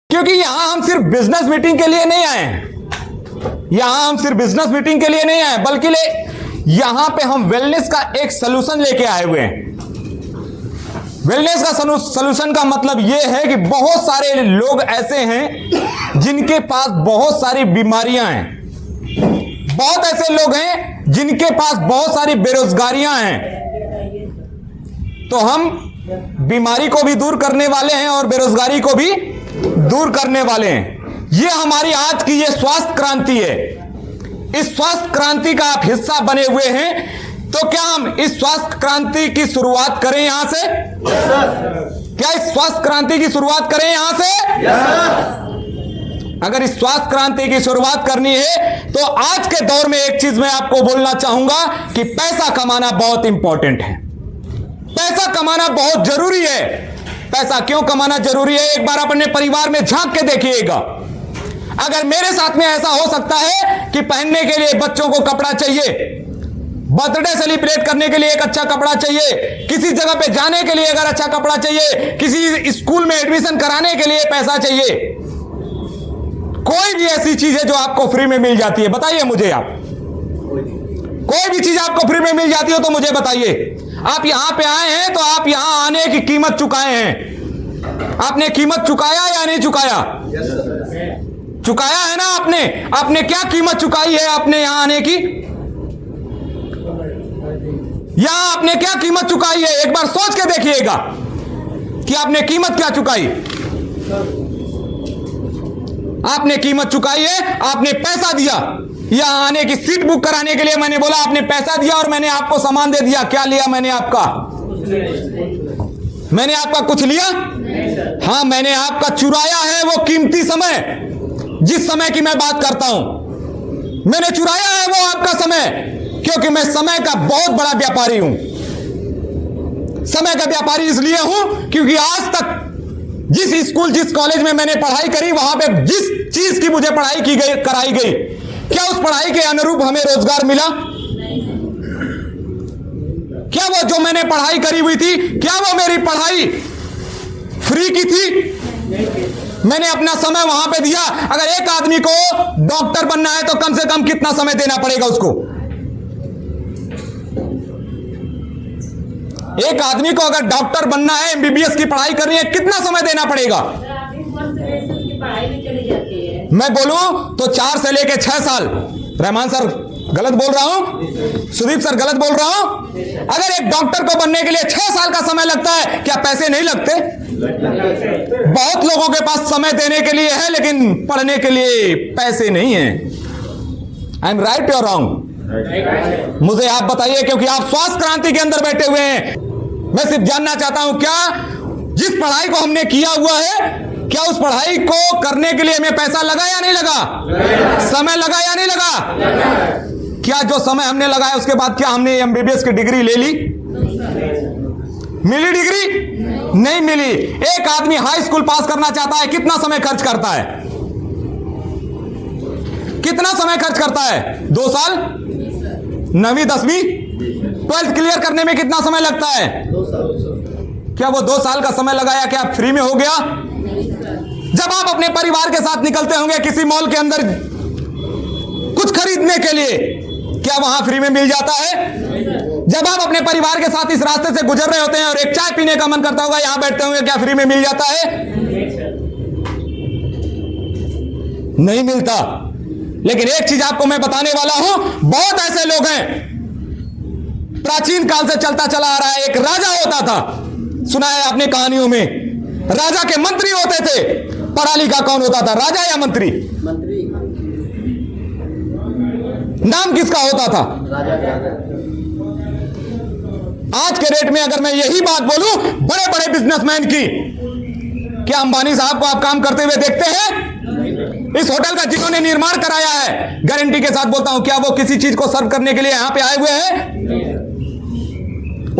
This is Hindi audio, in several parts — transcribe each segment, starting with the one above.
क्योंकि यहां हम सिर्फ बिजनेस मीटिंग के लिए नहीं आए हैं, यहां हम सिर्फ बिजनेस मीटिंग के लिए नहीं आए, बल्कि यहां पे हम वेलनेस का एक सलूशन लेके आए हुए हैं। वेलनेस का सलूशन का मतलब यह है कि बहुत सारे लोग ऐसे हैं जिनके पास बहुत सारी बीमारियां हैं, बहुत ऐसे लोग हैं जिनके पास बहुत सारी बेरोजगारियां हैं। तो हम बीमारी को भी दूर करने वाले हैं और बेरोजगारी को भी दूर करने वाले हैं। यह हमारी आज की ये स्वास्थ्य क्रांति है। इस स्वास्थ्य क्रांति का आप हिस्सा बने हुए हैं, तो क्या हम इस स्वास्थ्य क्रांति की शुरुआत करें यहां से? क्या इस स्वास्थ्य क्रांति की शुरुआत करें यहां से? अगर इस स्वास्थ्य क्रांति की शुरुआत करनी है तो आज के दौर में एक चीज मैं आपको बोलना चाहूंगा कि पैसा कमाना बहुत इंपॉर्टेंट है। पैसा कमाना बहुत जरूरी है। पैसा क्यों कमाना जरूरी है, एक बार अपने परिवार में झांक के देखिएगा। अगर मेरे साथ में ऐसा हो सकता है कि पहनने के लिए बच्चों को कपड़ा चाहिए, बर्थडे सेलिब्रेट करने के लिए एक अच्छा कपड़ा चाहिए, किसी जगह पे जाने के लिए अगर अच्छा कपड़ा चाहिए, किसी स्कूल में एडमिशन कराने के लिए पैसा चाहिए, कोई भी ऐसी चीज है जो आपको फ्री में मिल जाती है, बताइए मुझे। आप कोई भी चीज आपको फ्री में मिल जाती हो तो मुझे बताइए। आप यहां पे आए हैं तो आप यहां आने की कीमत चुकाए हैं। आपने कीमत चुकाया या नहीं चुकाया? चुकाया है ना आपने। आपने क्या कीमत चुकाई है आपने यहां आने की? यहां आपने क्या कीमत चुकाई है, एक बार सोच के देखिएगा कि आपने कीमत क्या चुकाई। आपने कीमत चुकाई है, आपने पैसा दिया। यहां आने की सीट बुक कराने के लिए मैंने बोला, आपने पैसा दिया और मैंने आपको सामान दे दिया। क्या लिया मैंने आपका? मैंने आपका कुछ लिया? हाँ, मैंने आपका चुराया है वो कीमती समय। जिस समय की मैं बात करता हूं, मैंने चुराया है वो आपका समय, क्योंकि मैं समय का बहुत बड़ा व्यापारी हूं। समय का व्यापारी इसलिए हूं क्योंकि आज तक जिस स्कूल, जिस कॉलेज में मैंने पढ़ाई करी, वहां पे जिस चीज की मुझे पढ़ाई की गई, कराई गई, क्या उस पढ़ाई के अनुरूप हमें रोजगार मिला? क्या वो जो मैंने पढ़ाई करी हुई थी, क्या वो मेरी पढ़ाई फ्री की थी? मैंने अपना समय वहां पे दिया। अगर एक आदमी को डॉक्टर बनना है तो कम से कम कितना समय देना पड़ेगा उसको? एक आदमी को अगर डॉक्टर बनना है, एमबीबीएस की पढ़ाई करनी है, कितना समय देना पड़ेगा? मैं बोलूं तो 4 से लेके 6 साल। रहमान सर गलत बोल रहा हूं? सुदीप सर गलत बोल रहा हूं? अगर एक डॉक्टर को बनने के लिए 6 साल का समय लगता है, क्या पैसे नहीं लगते? बहुत लोगों के पास समय देने के लिए है, लेकिन पढ़ने के लिए पैसे नहीं है। आई एम राइट और रॉन्ग? मुझे आप बताइए, क्योंकि आप स्वास्थ्य क्रांति के अंदर बैठे हुए हैं। मैं सिर्फ जानना चाहता हूं, क्या जिस पढ़ाई को हमने किया हुआ है, क्या उस पढ़ाई को करने के लिए हमें पैसा लगा या नहीं लगा? समय लगा या नहीं लगा? क्या जो समय हमने लगाया उसके बाद क्या हमने एमबीबीएस की डिग्री ले ली? मिली डिग्री? नहीं मिली। एक आदमी हाई स्कूल पास करना चाहता है, कितना समय खर्च करता है? कितना समय खर्च करता है? 2 साल? 9वीं 10वीं 12th क्लियर करने में कितना समय लगता है? 2 साल। क्या वो 2 साल का समय लगाया क्या फ्री में हो गया? जब आप अपने परिवार के साथ निकलते होंगे किसी मॉल के अंदर कुछ खरीदने के लिए, क्या वहां फ्री में मिल जाता है? जब आप अपने परिवार के साथ इस रास्ते से गुजर रहे होते हैं और एक चाय पीने का मन करता होगा, यहां बैठते होंगे, क्या फ्री में मिल जाता है? नहीं मिलता। लेकिन एक चीज आपको मैं बताने वाला हूं, बहुत ऐसे लोग हैं, प्राचीन काल से चलता चला आ रहा है। एक राजा होता था, सुना है आपने कहानियों में, राजा के मंत्री होते थे। पढ़ा लिखा कौन होता था, राजा या मंत्री? मंत्री। नाम किसका होता था? राजा। आज के रेट में अगर मैं यही बात बोलूं बड़े बड़े बिजनेसमैन की, क्या अंबानी साहब को आप काम करते हुए देखते हैं? इस होटल का जिन्होंने निर्माण कराया है, गारंटी के साथ बोलता हूं, क्या वो किसी चीज को सर्व करने के लिए यहां पे आए हुए हैं?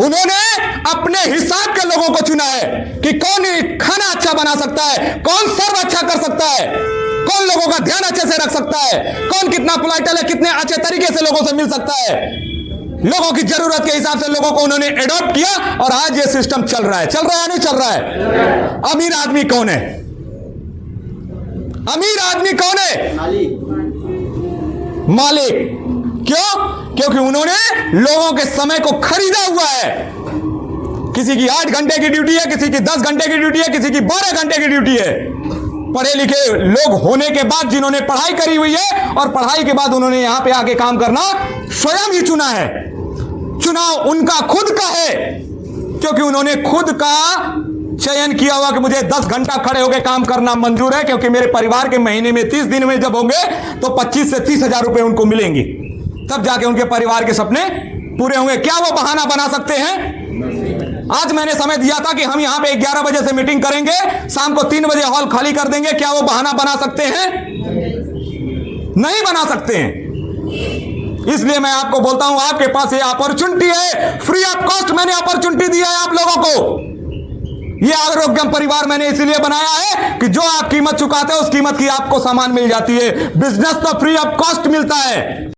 उन्होंने अपने हिसाब के लोगों को चुना है कि कौन खाना अच्छा बना सकता है, कौन सर्व अच्छा कर सकता है, कौन लोगों का ध्यान अच्छे से रख सकता है, कौन कितना पोलाइटल है, कितने अच्छे तरीके से लोगों से मिल सकता है। लोगों की जरूरत के हिसाब से लोगों को उन्होंने एडॉप्ट किया और आज ये सिस्टम चल रहा है। चल रहा है या नहीं चल रहा है? अमीर आदमी कौन है? अमीर आदमी कौन है? मालिक। क्यों? क्योंकि उन्होंने लोगों के समय को खरीदा हुआ है। किसी की 8 घंटे की ड्यूटी है, किसी की 10 घंटे की ड्यूटी है, किसी की 12 घंटे की ड्यूटी है। पढ़े लिखे लोग होने के बाद जिन्होंने पढ़ाई करी हुई है और पढ़ाई के बाद उन्होंने यहां पे आके काम करना स्वयं ही चुना है। चुनाव उनका खुद का है, क्योंकि उन्होंने खुद का चयन किया हुआ कि मुझे 10 घंटा खड़े होकर काम करना मंजूर है, क्योंकि मेरे परिवार के महीने में 30 दिन में जब होंगे तो 25 से 30 हजार रुपए उनको मिलेंगे, तब जाके उनके परिवार के सपने पूरे होंगे। क्या वो बहाना बना सकते हैं? आज मैंने समय दिया था कि हम यहां पे 11 बजे से मीटिंग करेंगे, शाम को 3 बजे हॉल खाली कर देंगे। क्या वो बहाना बना सकते हैं? नहीं बना सकते हैं। इसलिए मैं आपको बोलता हूं, आपके पास ये अपॉर्चुनिटी है, फ्री ऑफ कॉस्ट मैंने अपॉर्चुनिटी दिया है आप लोगों को। ये आरोग्यम परिवार मैंने इसीलिए बनाया है कि जो आप कीमत चुकाते हो उस कीमत की आपको सामान मिल जाती है। बिजनेस तो फ्री ऑफ कॉस्ट मिलता है।